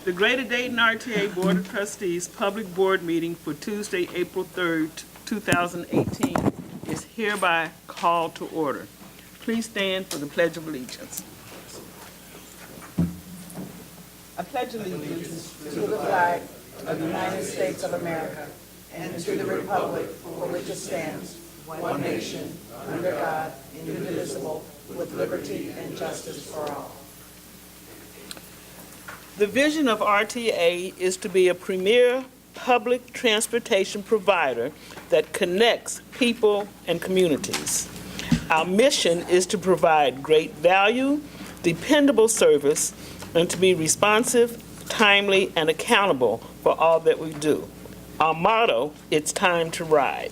The Greater Dayton RTA Board of Trustees Public Board Meeting for Tuesday, April 3rd, 2018 is hereby called to order. Please stand for the Pledge of Allegiance. I pledge allegiance to the flag of the United States of America and to the republic for which it stands, one nation, under God, indivisible, with liberty and justice for all. The vision of RTA is to be a premier public transportation provider that connects people and communities. Our mission is to provide great value, dependable service, and to be responsive, timely, and accountable for all that we do. Our motto, it's time to ride.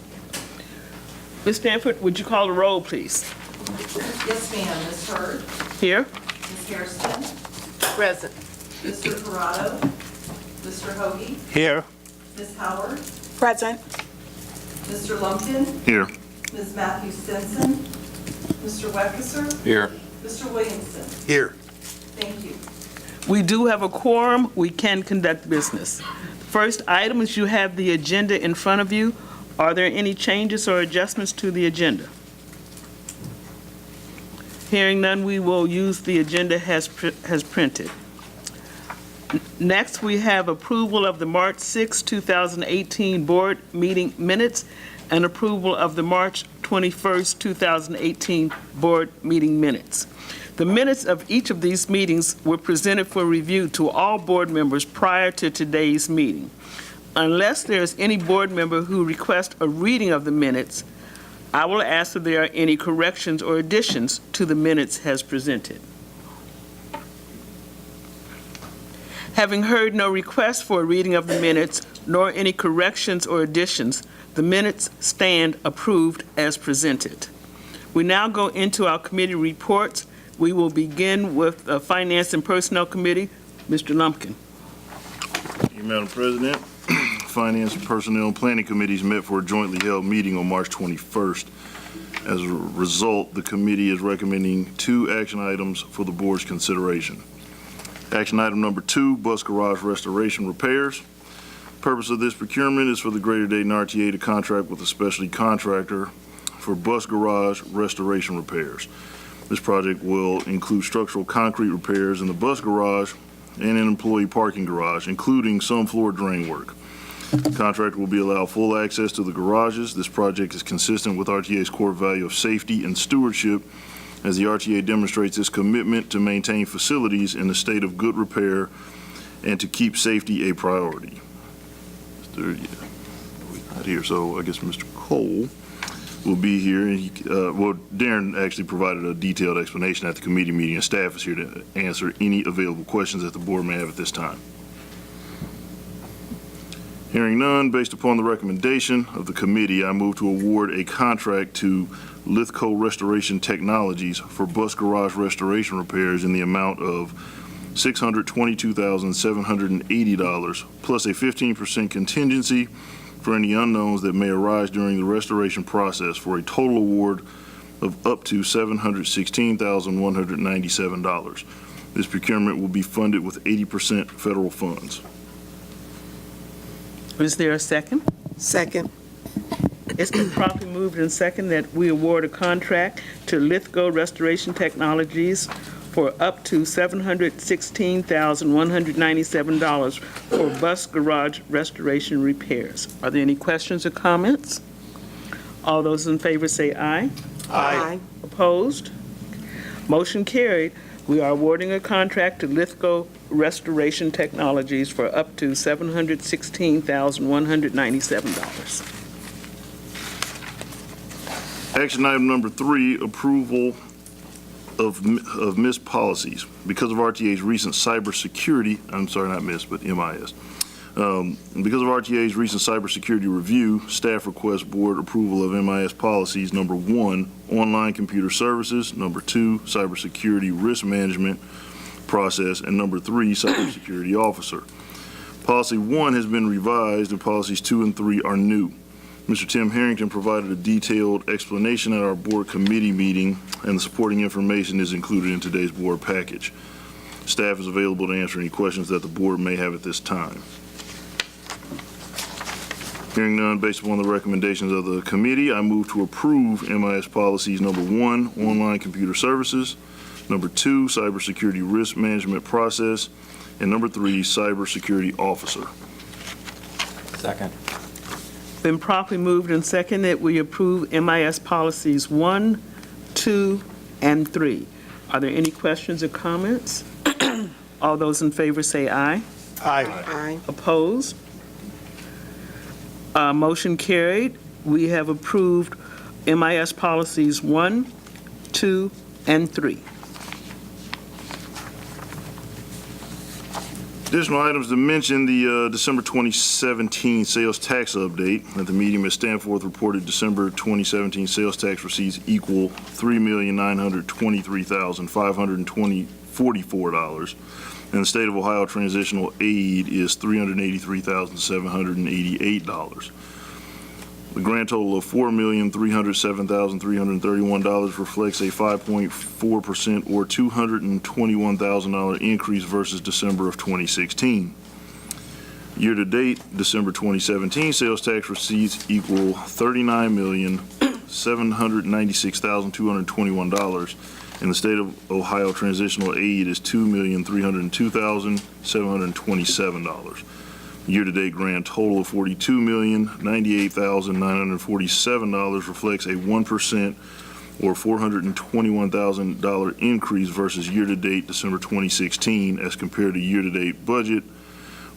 Ms. Stanford, would you call the roll, please? Yes, ma'am. Ms. Hurd? Here. Ms. Hairston? Present. Mr. Corrado? Mr. Hoagie? Here. Ms. Howard? Present. Mr. Lumpkin? Here. Ms. Matthews Stinson? Mr. Weckeser? Here. Mr. Williamson? Here. Thank you. We do have a quorum. We can conduct business. First item is you have the agenda in front of you. Are there any changes or adjustments to the agenda? Hearing none, we will use the agenda as printed. Next, we have approval of the March 6, 2018 board meeting minutes and approval of the March 21, 2018 board meeting minutes. The minutes of each of these meetings were presented for review to all board members prior to today's meeting. Unless there is any board member who requests a reading of the minutes, I will ask if there are any corrections or additions to the minutes as presented. Having heard no request for a reading of the minutes, nor any corrections or additions, the minutes stand approved as presented. We now go into our committee reports. We will begin with the Finance and Personnel Committee. Mr. Lumpkin. Thank you, Madam President. Finance, Personnel, and Planning Committees met for a jointly held meeting on March 21st. As a result, the committee is recommending 2 action items for the board's consideration. Action item number 2, bus garage restoration repairs. Purpose of this procurement is for the Greater Dayton RTA to contract with a specialty contractor for bus garage restoration repairs. This project will include structural concrete repairs in the bus garage and an employee parking garage, including some floor drain work. The contractor will be allowed full access to the garages. This project is consistent with RTA's core value of safety and stewardship, as the RTA demonstrates its commitment to maintain facilities in a state of good repair and to keep safety a priority. We're not here, so I guess Mr. Cole will be here. And Darren actually provided a detailed explanation at the committee meeting, and staff is here to answer any available questions that the board may have at this time. Hearing none, based upon the recommendation of the committee, I move to award a contract to Lithco Restoration Technologies for bus garage restoration repairs in the amount of $622,780 plus a 15% contingency for any unknowns that may arise during the restoration process, for a total award of up to $716,197. This procurement will be funded with 80% federal funds. Is there a second? Second. It's been properly moved and second that we award a contract to Lithco Restoration Technologies for up to $716,197 for bus garage restoration repairs. Are there any questions or comments? All those in favor say aye. Aye. Opposed? Motion carried. We are awarding a contract to Lithco Restoration Technologies for up to $716,197. Action item number 3, approval of missed policies. Because of RTA's recent cybersecurity, I'm sorry, not missed, but MIS. Because of RTA's recent cybersecurity review, staff requests board approval of MIS policies. Number 1, online computer services. Number 2, cybersecurity risk management process. And number 3, cybersecurity officer. Policy 1 has been revised and policies 2 and 3 are new. Mr. Tim Harrington provided a detailed explanation at our board committee meeting, and the supporting information is included in today's board package. Staff is available to answer any questions that the board may have at this time. Hearing none, based upon the recommendations of the committee, I move to approve MIS policies number 1, online computer services, number 2, cybersecurity risk management process, and number 3, cybersecurity officer. Second. Been properly moved and seconded that we approve MIS policies 1, 2, and 3. Are there any questions or comments? All those in favor say aye. Aye. Opposed? Motion carried. We have approved MIS policies 1, 2, and 3. Additional items to mention, the December 2017 sales tax update. At the meeting, Ms. Stanforth reported December 2017 sales tax receipts equal $3,923,544, and the state of Ohio transitional aid is $383,788. The grand total of $4,307,331 reflects a 5.4% or $221,000 increase versus December of 2016. Year-to-date, December 2017 sales tax receipts equal $39,796,221, and the state of Ohio transitional aid is $2,302,727. Year-to-date grand total of $42,098,947 reflects a 1% or $421,000 increase versus year-to-date December 2016. As compared to year-to-date budget,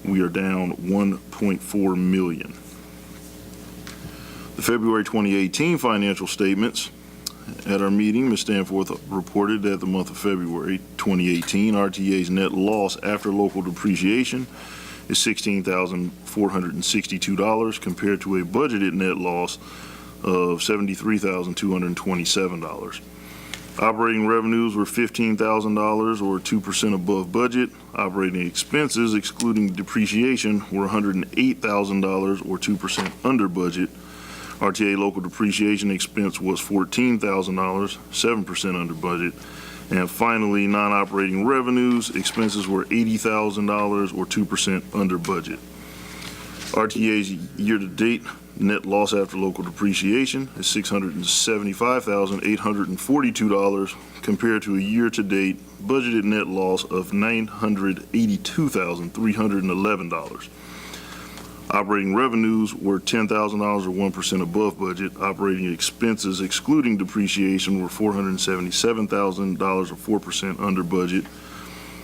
we are down $1.4 million. The February 2018 financial statements. At our meeting, Ms. Stanforth reported that the month of February 2018, RTA's net loss after local depreciation is $16,462 compared to a budgeted net loss of $73,227. Operating revenues were $15,000 or 2% above budget. Operating expenses, excluding depreciation, were $108,000 or 2% under budget. RTA local depreciation expense was $14,000, 7% under budget. And finally, non-operating revenues, expenses were $80,000 or 2% under budget. RTA's year-to-date net loss after local depreciation is $675,842 compared to a year-to-date budgeted net loss of $982,311. Operating revenues were $10,000 or 1% above budget. Operating expenses, excluding depreciation, were $477,000 or 4% under budget.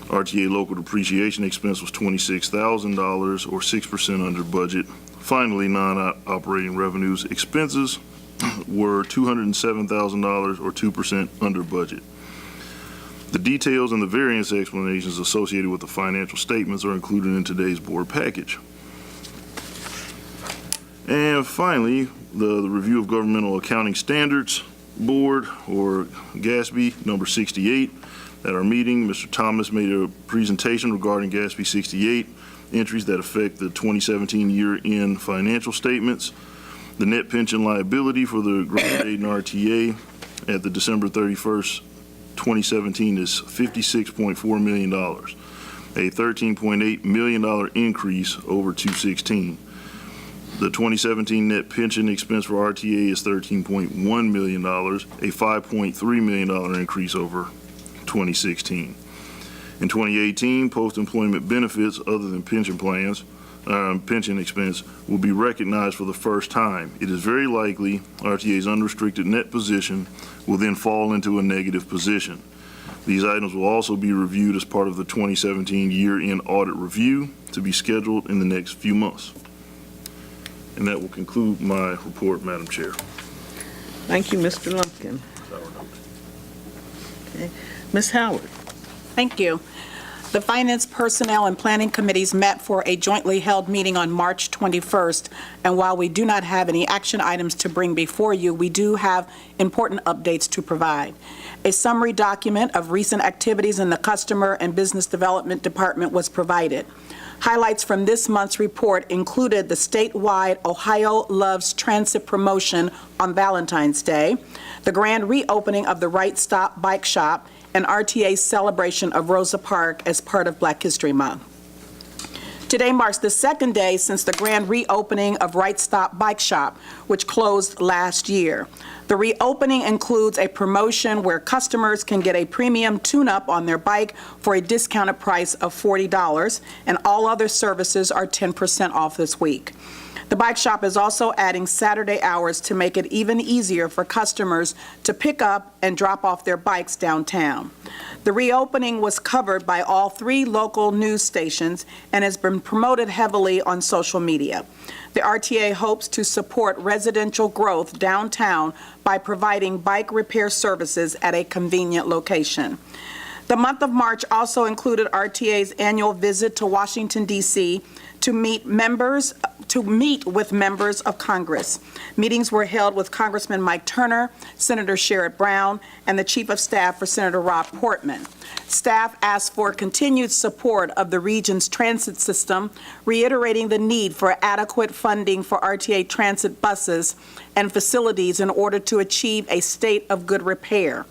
RTA local depreciation expense was $26,000 or 6% under budget. Finally, non-operating revenues expenses were $207,000 or 2% under budget. The details and the variance explanations associated with the financial statements are included in today's board package. And finally, the Review of Governmental Accounting Standards Board, or GASB, number 68. At our meeting, Mr. Thomas made a presentation regarding GASB 68, entries that affect the 2017 year-end financial statements. The net pension liability for the Grade and RTA at the December 31st, 2017 is $56.4 million, a $13.8 million increase over 2016. The 2017 net pension expense for RTA is $13.1 million, a $5.3 million increase over 2016. In 2018, post-employment benefits other than pension plans, pension expense will be recognized for the first time. It is very likely RTA's unrestricted net position will then fall into a negative position. These items will also be reviewed as part of the 2017 year-end audit review to be scheduled in the next few months. And that will conclude my report, Madam Chair. Thank you, Mr. Lumpkin. Okay. Ms. Howard. Thank you. The Finance, Personnel, and Planning Committees met for a jointly held meeting on March 21st, and while we do not have any action items to bring before you, we do have important updates to provide. A summary document of recent activities in the Customer and Business Development Department was provided. Highlights from this month's report included the statewide Ohio Loves Transit promotion on Valentine's Day, the grand reopening of the Right Stop Bike Shop, and RTA's celebration of Rosa Parks as part of Black History Month. Today marks the second day since the grand reopening of Right Stop Bike Shop, which closed last year. The reopening includes a promotion where customers can get a premium tune-up on their bike for a discounted price of $40, and all other services are 10% off this week. The bike shop is also adding Saturday hours to make it even easier for customers to pick up and drop off their bikes downtown. The reopening was covered by all 3 local news stations and has been promoted heavily on social media. The RTA hopes to support residential growth downtown by providing bike repair services at a convenient location. The month of March also included RTA's annual visit to Washington, D.C. to meet with members of Congress. Meetings were held with Congressman Mike Turner, Senator Sherrod Brown, and the Chief of Staff for Senator Rob Portman. Staff asked for continued support of the region's transit system, reiterating the need for adequate funding for RTA transit buses and facilities in order to achieve a state of good repair.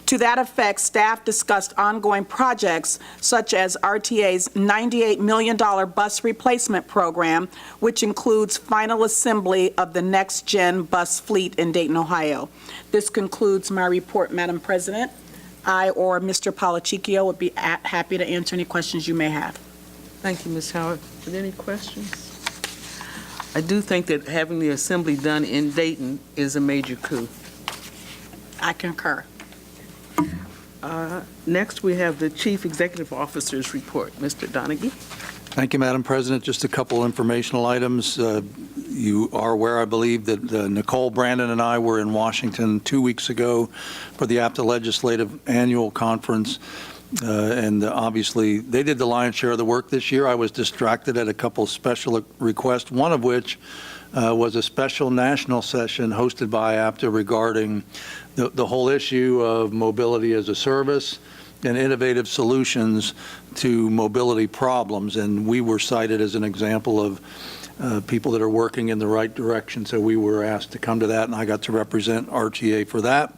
To that effect, staff discussed ongoing projects such as RTA's $98 million bus replacement program, which includes final assembly of the next-gen bus fleet in Dayton, Ohio. This concludes my report, Madam President. I or Mr. Polachicchio would be happy to answer any questions you may have. Thank you, Ms. Howard. Are there any questions? I do think that having the assembly done in Dayton is a major coup. I concur. Next, we have the Chief Executive Officer's report. Mr. Donaghy. Thank you, Madam President. Just a couple informational items. You are aware, I believe, that Nicole, Brandon, and I were in Washington 2 weeks ago for the APTA Legislative Annual Conference. And obviously, they did the lion's share of the work this year. I was distracted at a couple special requests, one of which was a special national session hosted by APTA regarding the whole issue of mobility as a service and innovative solutions to mobility problems. And we were cited as an example of people that are working in the right direction. So we were asked to come to that, and I got to represent RTA for that.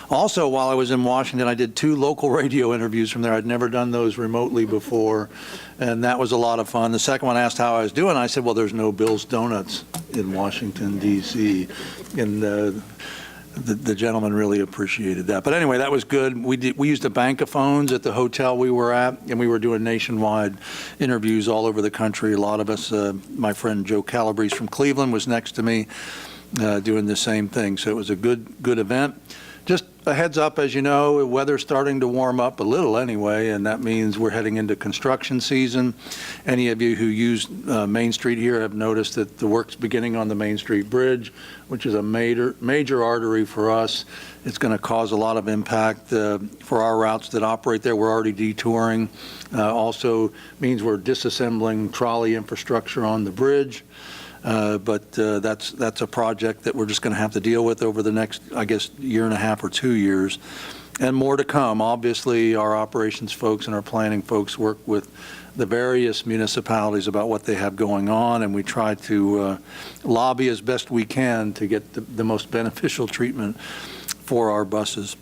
Also, while I was in Washington, I did 2 local radio interviews from there. I'd never done those remotely before, and that was a lot of fun. The second one asked how I was doing. I said, well, there's no Bill's Donuts in Washington, D.C., and the gentleman really appreciated that. But anyway, that was good. We used a bank of phones at the hotel we were at, and we were doing nationwide interviews all over the country. A lot of us, my friend Joe Calabrese from Cleveland was next to me doing the same thing. So it was a good event. Just a heads up, as you know, the weather's starting to warm up a little anyway, and that means we're heading into construction season. Any of you who use Main Street here have noticed that the work's beginning on the Main Street Bridge, which is a major artery for us. It's going to cause a lot of impact for our routes that operate there. We're already detouring. Also means we're disassembling trolley infrastructure on the bridge. But that's a project that we're just going to have to deal with over the next, I guess, year and a half or 2 years, and more to come. Obviously, our operations folks and our planning folks work with the various municipalities about what they have going on, and we try to lobby as best we can to get the most beneficial treatment for our buses.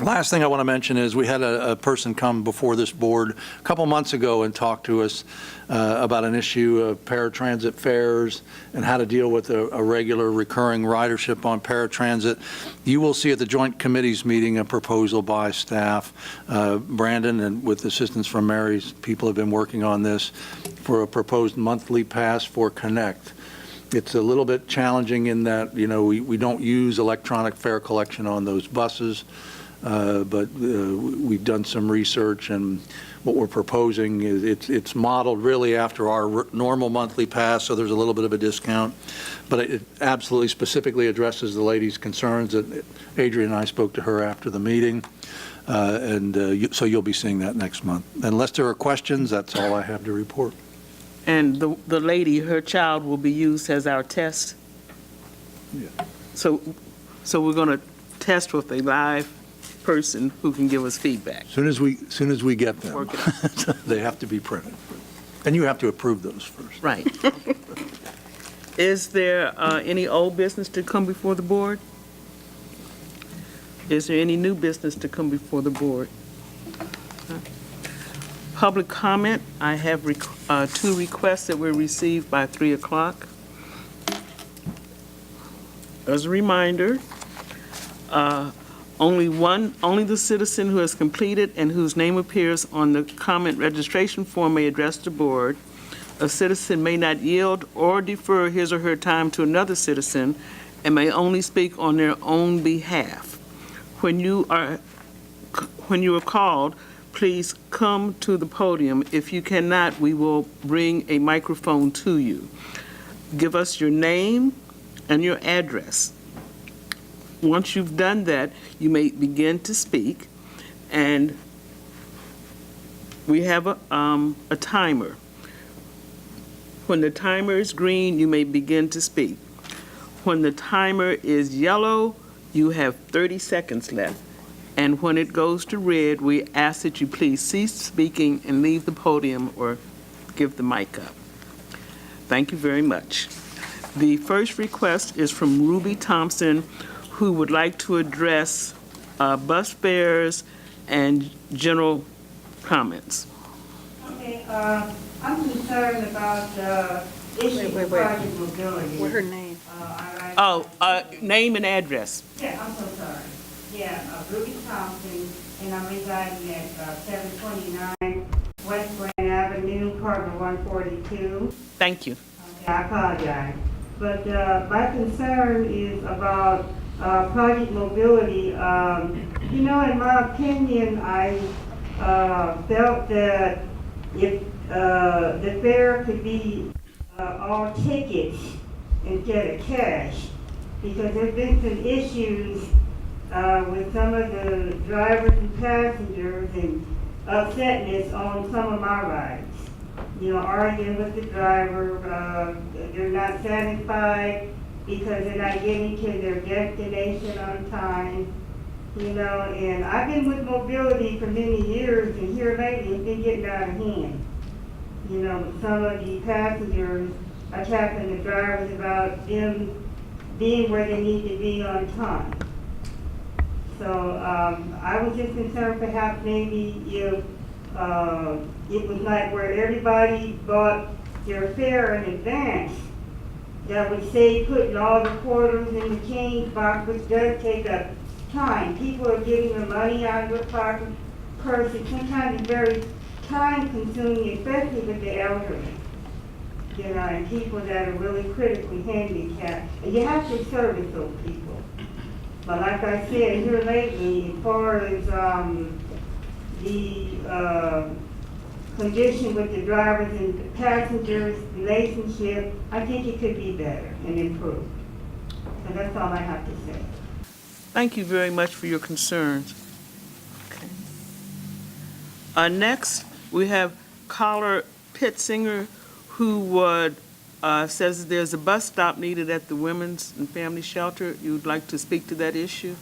Last thing I want to mention is we had a person come before this board a couple months ago and talk to us about an issue of paratransit fares and how to deal with a regular recurring ridership on paratransit. You will see at the Joint Committees meeting a proposal by staff. Brandon, and with assistance from Mary's people, have been working on this for a proposed monthly pass for Connect. It's a little bit challenging in that, you know, we don't use electronic fare collection on those buses. But we've done some research, and what we're proposing is it's modeled really after our normal monthly pass, so there's a little bit of a discount. But it absolutely specifically addresses the lady's concerns. That Adrian and I spoke to her after the meeting, so you'll be seeing that next month. Unless there are questions, that's all I have to report. And the lady, her child will be used as our test? Yeah. So we're going to test with a live person who can give us feedback. Soon as we get them, Work it out. they have to be printed, and you have to approve those first. Right. Is there any old business to come before the board? Is there any new business to come before the board? Public comment, I have two requests that were received by 3 o'clock. As a reminder, only the citizen who has completed and whose name appears on the comment registration form may address the board. A citizen may not yield or defer his or her time to another citizen and may only speak on their own behalf. When you are called, please come to the podium. If you cannot, we will bring a microphone to you. Give us your name and your address. Once you've done that, you may begin to speak, and we have a timer. When the timer is green, you may begin to speak. When the timer is yellow, you have 30 seconds left. And when it goes to red, we ask that you please cease speaking and leave the podium or give the mic up. Thank you very much. The first request is from Ruby Thompson, who would like to address bus fares and general comments. Okay, I'm concerned about the issue of project mobility. What's her name? Name and address. Yeah, I'm so sorry. Yeah, Ruby Thompson, and I'm residing at 729 West Grand Avenue, Cardinal 142. Thank you. Okay, I apologize. But my concern is about project mobility. You know, in my opinion, I felt that if the fare could be all tickets instead of cash, because there's been some issues with some of the drivers and passengers and upsetness on some of my rides. You know, arguing with the driver, they're not satisfied because they're not getting to their destination on time. You know, and I've been with mobility for many years, and here lately it's been getting out of hand. You know, some of the passengers attacking the drivers about them being where they need to be on time. So I was just concerned perhaps maybe if it was like where everybody bought their fare in advance, that would save putting all the quarters in the change box, which does take up time. People are getting the money out of their pocket, purse. Sometimes it's very time consuming, especially with the elderly. You know, and people that are really critically handicapped. And you have to service those people. But like I said, here lately, as far as the condition with the drivers and the passengers relationship, I think it could be better and improved. So that's all I have to say. Thank you very much for your concerns. Okay. Next, we have caller Pittsinger, who would says there's a bus stop needed at the Women's and Family Shelter. You would like to speak to that issue?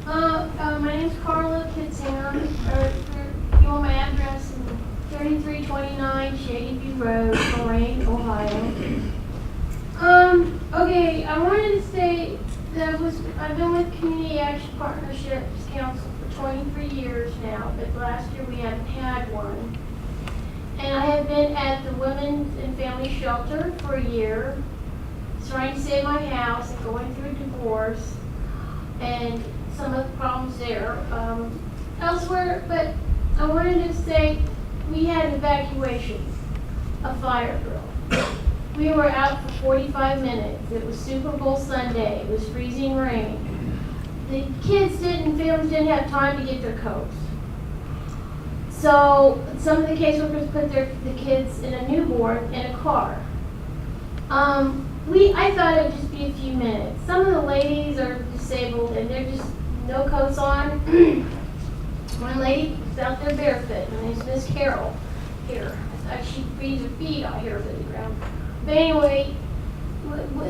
My name's Carla Kitzinger. You want my address? 3329 Shady View Road, Lorraine, Ohio. Okay, I wanted to say that I've been with Community Action Partnerships Council for 23 years now, but last year we haven't had one. And I have been at the Women's and Family Shelter for a year, trying to save my house and going through a divorce and some of the problems there. Elsewhere, but I wanted to say we had an evacuation, a fire drill. We were out for 45 minutes. It was Super Bowl Sunday. It was freezing rain. The families didn't have time to get their coats. So some of the caseworkers put the kids in a newborn in a car. I thought it would just be a few minutes. Some of the ladies are disabled and they're just no coats on. One lady was out there barefoot. Her name's Miss Carol. Here, she breathes her feet out here to the ground. But anyway,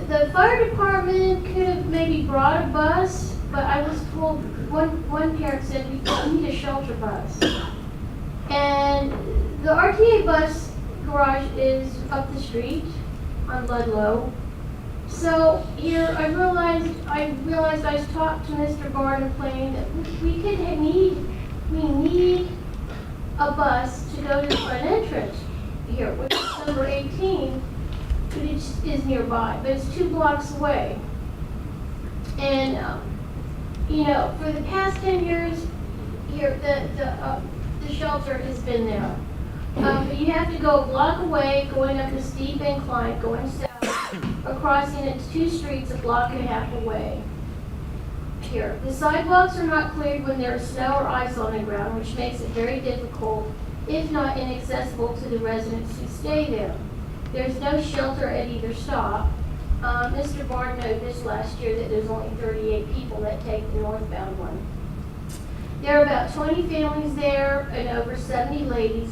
the fire department could have maybe brought a bus, but I was told, one parent said, we need a shelter bus. And the RTA bus garage is up the street. on Ludlow. So here, I realized I was talked to Mr. Barton Plain that we need a bus to go to the front entrance here, which is number 18, which is nearby, but it's 2 blocks away. And, you know, for the past 10 years, here, the shelter has been there. You have to go a block away, going up a steep incline, going south, or crossing it's 2 streets a block and a half away. Here, the sidewalks are not cleared when there's snow or ice on the ground, which makes it very difficult, if not inaccessible, to the residents who stay there. There's no shelter at either stop. Mr. Barton noticed last year that there's only 38 people that take the northbound one. There are about 20 families there and over 70 ladies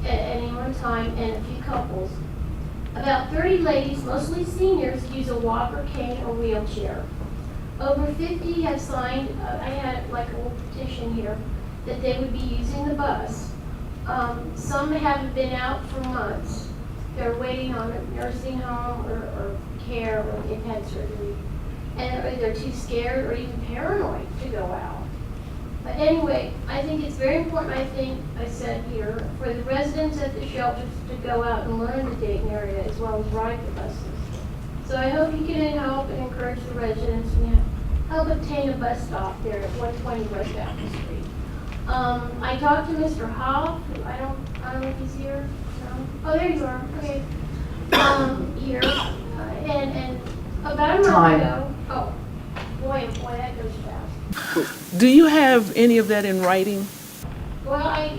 at any one time and a few couples. About 30 ladies, mostly seniors, use a walker, cane, or wheelchair. Over 50 have signed, I had like a little petition here, that they would be using the bus. Some haven't been out for months. They're waiting on a nursing home or care, or they've had surgery. And they're too scared or even paranoid to go out. But anyway, I think it's very important, I said here, for the residents at the shelters to go out and learn the Dayton area as well as ride the buses. So I hope you can help and encourage the residents and help obtain a bus stop there at 120 West Apple Street. I talked to Mr. Hoff, who I don't know if he's here. No? Oh, there you are. Okay. Here, and about a month ago. Oh, boy, that goes fast. Do you have any of that in writing? Well, I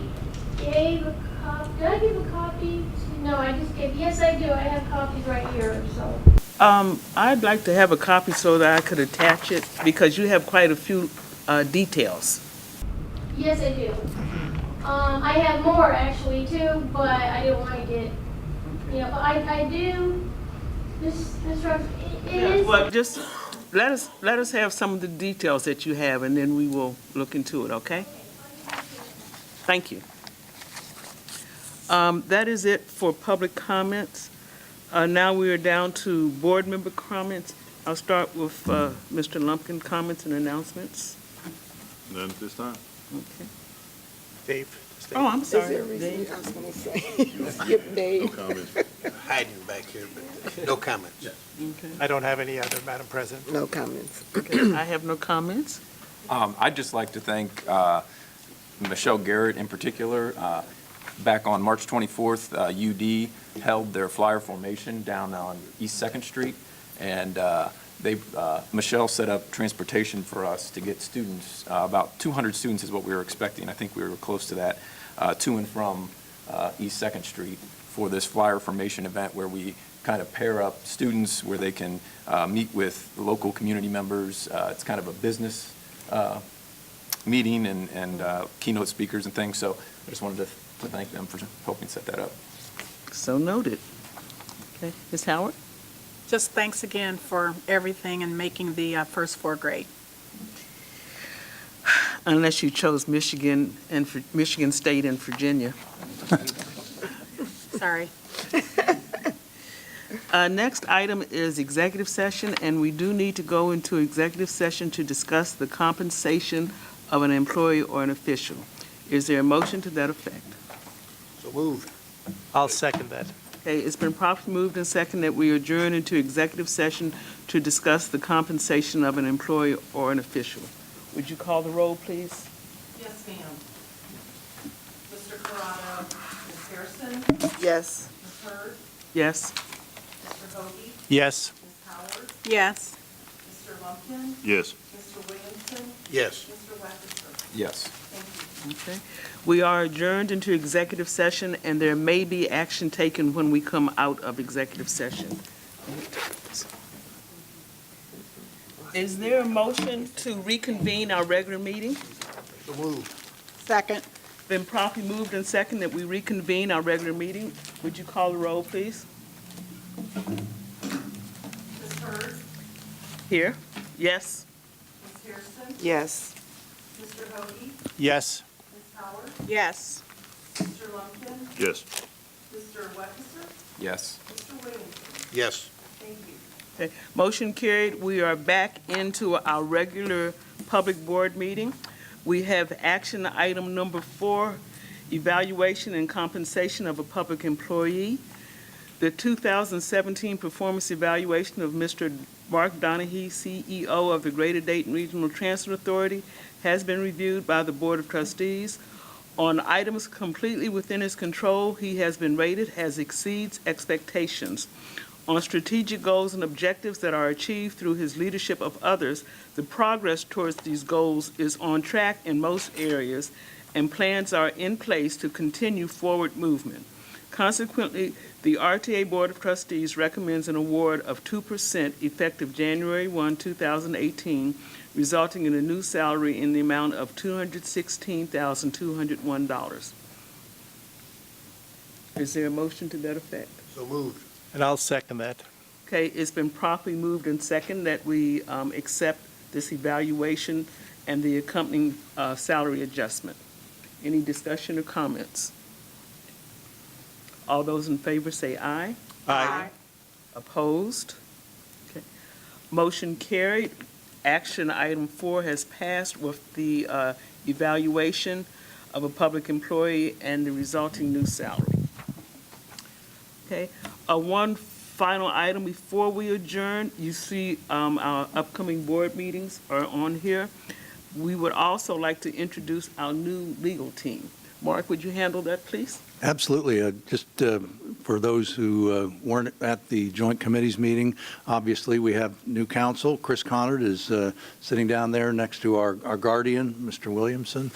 gave a copy. Did I give a copy? No, I just gave. Yes, I do. I have copies right here. So. I'd like to have a copy so that I could attach it, because you have quite a few details. Yes, I do. I have more actually too, but I don't want to get, you know, but I do. This Ross, it is. Well, just let us have some of the details that you have, and then we will look into it, okay? Thank you. That is it for public comments. Now we are down to board member comments. I'll start with Mr. Lumpkin, comments and announcements. None at this time. Okay. Dave. Oh, I'm Is there sorry. a reason Dave? I was gonna say, skip Dave? Comments? Hiding back here, but no comments. Okay. I don't have any other, Madam President. No comments. Okay. I have no comments. I'd just like to thank Michelle Garrett in particular. Back on March 24th, UD held their flyer formation down on East 2nd Street, and Michelle set up transportation for us to get students. About 200 students is what we were expecting. I think we were close to that, to and from East 2nd Street for this flyer formation event where we kind of pair up students where they can meet with local community members. It's kind of a business meeting and keynote speakers and things. So I just wanted to thank them for helping set that up. So noted. Okay. Ms. Howard? Just thanks again for everything and making the first 4 grade. Unless you chose Michigan and Michigan State and Virginia. Sorry. Next item is executive session, and we do need to go into executive session to discuss the compensation of an employee or an official. Is there a motion to that effect? So moved. I'll second that. Okay, it's been properly moved and seconded that we adjourn into executive session to discuss the compensation of an employee or an official. Would you call the roll, please? Yes, ma'am. Mr. Corrado, Ms. Harrison, Yes. Ms. Hurd, Yes? Mr. Hoagie, Yes. Ms. Howard, Yes. Mr. Lumpkin, Yes. Mr. Williamson, Yes. Mr. Wexler. Yes. Thank you. Okay. We are adjourned into executive session, and there may be action taken when we come out of executive session. Is there a motion to reconvene our regular meeting? So moved. Second. Been properly moved and seconded that we reconvene our regular meeting. Would you call the roll, please? Ms. Hurd, Here? Yes? Ms. Harrison, Yes. Mr. Hoagie, Yes. Ms. Howard, Yes. Mr. Lumpkin, Yes. Mr. Wexler, Yes. Mr. Williamson. Yes. Thank you. Okay, motion carried. We are back into our regular public board meeting. We have action item number 4, evaluation and compensation of a public employee. The 2017 performance evaluation of Mr. Mark Donahue, CEO of the Greater Dayton Regional Transit Authority, has been reviewed by the Board of Trustees. On items completely within his control, he has been rated as exceeds expectations. On strategic goals and objectives that are achieved through his leadership of others, the progress towards these goals is on track in most areas, and plans are in place to continue forward movement. Consequently, the RTA Board of Trustees recommends an award of 2% effective January 1, 2018, resulting in a new salary in the amount of $216,201. Is there a motion to that effect? So moved. And I'll second that. Okay, it's been properly moved and second that we accept this evaluation and the accompanying salary adjustment. Any discussion or comments? All those in favor say aye. Aye. Opposed? Okay. Motion carried. Action item 4 has passed with the evaluation of a public employee and the resulting new salary. Okay. One final item before we adjourn. You see our upcoming board meetings are on here. We would also like to introduce our new legal team. Mark, would you handle that, please? Absolutely. Just for those who weren't at the joint committees meeting, obviously we have new counsel. Chris Connard is sitting down there next to our guardian, Mr. Williamson,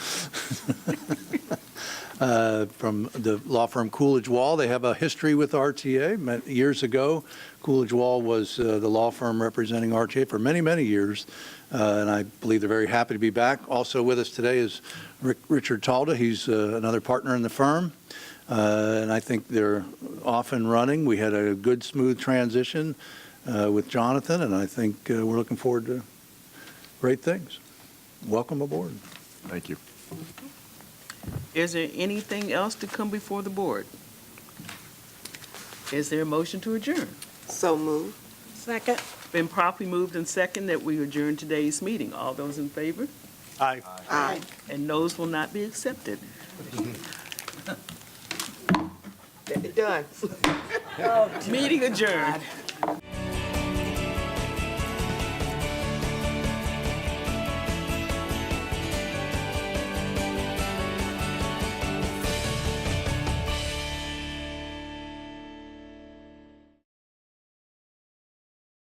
from the law firm Coolidge Wall. They have a history with RTA. Met years ago, Coolidge Wall was the law firm representing RTA for many, many years, and I believe they're very happy to be back. Also with us today is Richard Talda. He's another partner in the firm. And I think they're off and running. We had a good, smooth transition with Jonathan, and I think we're looking forward to great things. Welcome aboard. Thank you. Is there anything else to come before the board? Is there a motion to adjourn? So moved. Second. Been properly moved and second that we adjourn today's meeting. All those in favor? Aye. Aye. And no's will not be accepted. Done. Meeting adjourned.